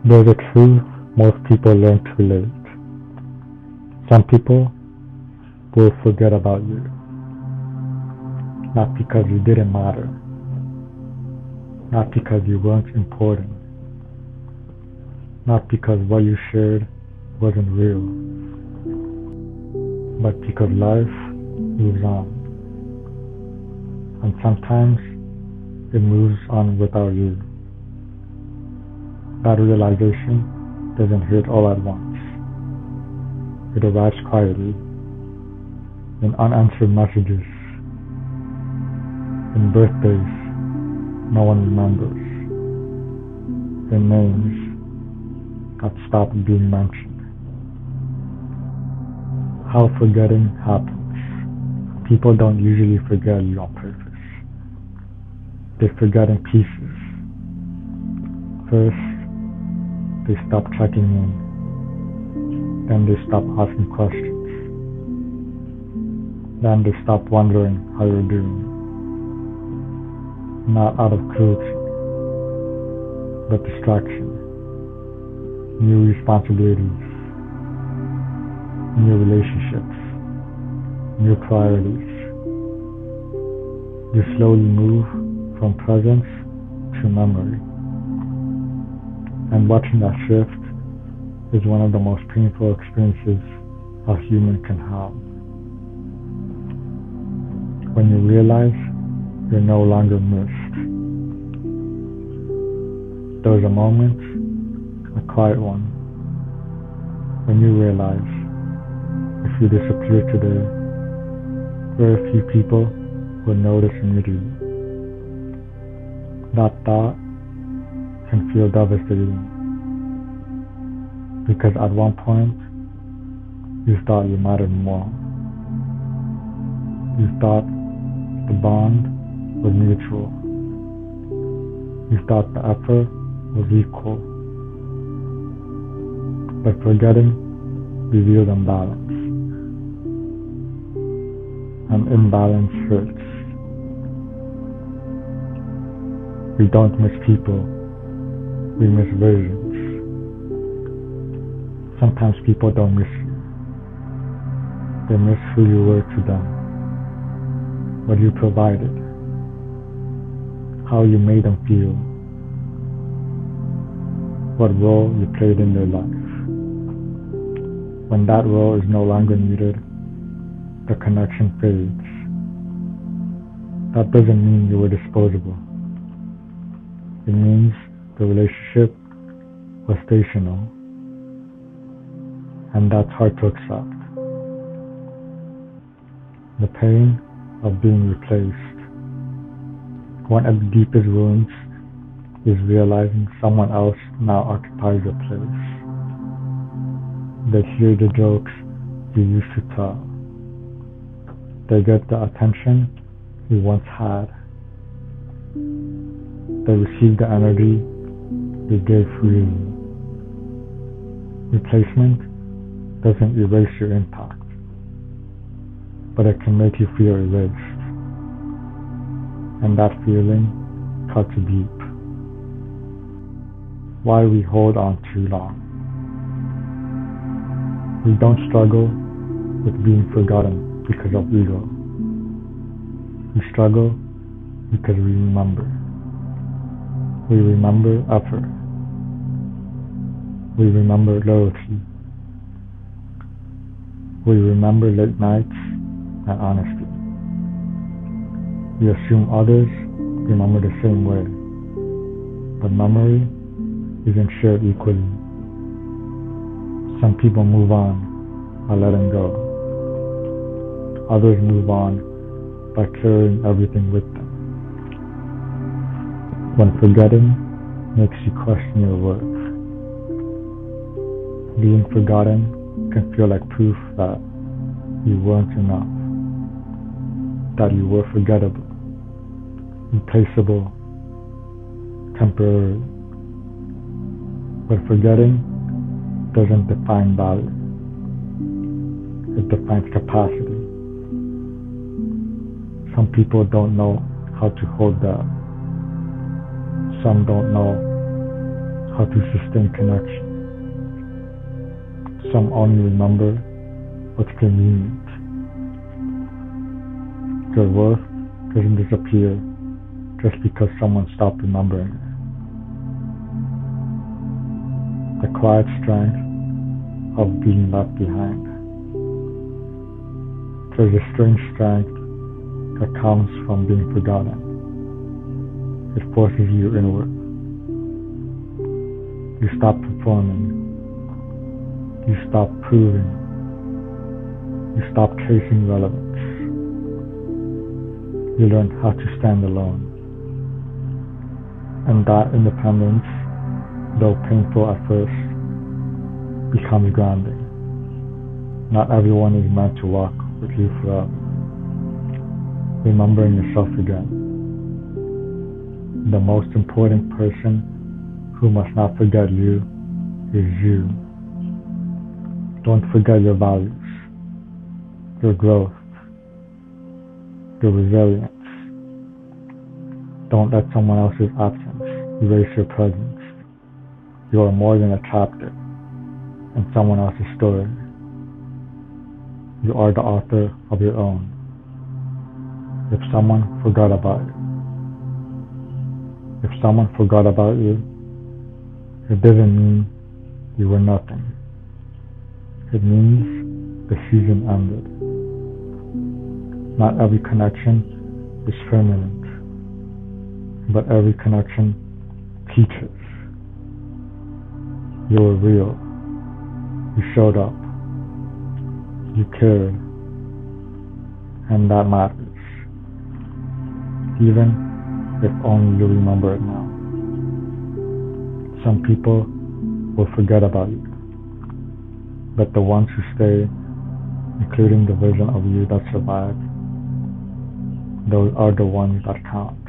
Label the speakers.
Speaker 1: There's a truth most people learn too late. Some people will forget about you, not because you didn't matter, not because you weren't important, not because what you shared wasn't real, but because life moves on. And sometimes it moves on without you. That realization doesn't hit all at once. It arrives quietly, in unanswered messages, in birthdays no one remembers, in names that stop being mentioned. How forgetting happens. People don't usually forget you on purpose. They forget in pieces. First, they stop checking in. Then they stop asking questions. Then they stop wondering how you're doing. Not out of cruelty, but distraction. New responsibilities, new relationships, new priorities. You slowly move from presence to memory. And watching that shift is one of the most painful experiences a human can have. When you realize you're no longer missed. There's a moment, a quiet one, when you realize if you disappear today, very few people will notice immediately. That thought can feel devastating because at one point you thought you mattered more. You thought the bond was mutual. You thought the effort was equal. But forgetting revealed imbalance. And imbalance hurts. We don't miss people, we miss versions. Sometimes people don't miss you. They miss who you were to them, what you provided, how you made them feel, what role you played in their life. When that role is no longer needed, the connection fades. That doesn't mean you were disposable. It means the relationship was stational, and that's hard to accept. The pain of being replaced. One of the deepest wounds is realizing someone else now occupies your place. They hear the jokes you used to tell. They get the attention you once had. They receive the energy you gave freely. Replacement doesn't erase your impact, but it can make you feel erased. And that feeling cuts deep. Why we hold on too long. We don't struggle with being forgotten because of ego. We struggle because we remember. We remember effort. We remember loyalty. We remember late nights and honesty. We assume others remember the same way, but memory isn't shared equally. Some people move on by letting go. Others move on by carrying everything with them. When forgetting makes you question your worth. Being forgotten can feel like proof that you weren't enough, that you were forgettable, replaceable, temporary. But forgetting doesn't define value. It defines capacity. Some people don't know how to hold that. Some don't know how to sustain connection. Some only remember what's convenient. Your worth doesn't disappear just because someone stopped remembering it. The quiet strength of being left behind. There's a strange strength that comes from being forgotten. It forces you inward. You stop performing. You stop proving. You stop chasing relevance. You learn how to stand alone. And that independence, though painful at first, becomes grounding. Not everyone is meant to walk with you forever. Remembering yourself again. The most important person who must not forget you is you. Don't forget your values, your growth, your resilience. Don't let someone else's absence erase your presence. You are more than a chapter in someone else's story. You are the author of your own. If someone forgot about you, it doesn't mean you were nothing. It means the season ended. Not every connection is permanent, but every connection teaches. You were real. You showed up. You cared. And that matters. Even if only you remember it now. Some people will forget about you, but the ones who stay, including the version of you that survived, those are the ones that count.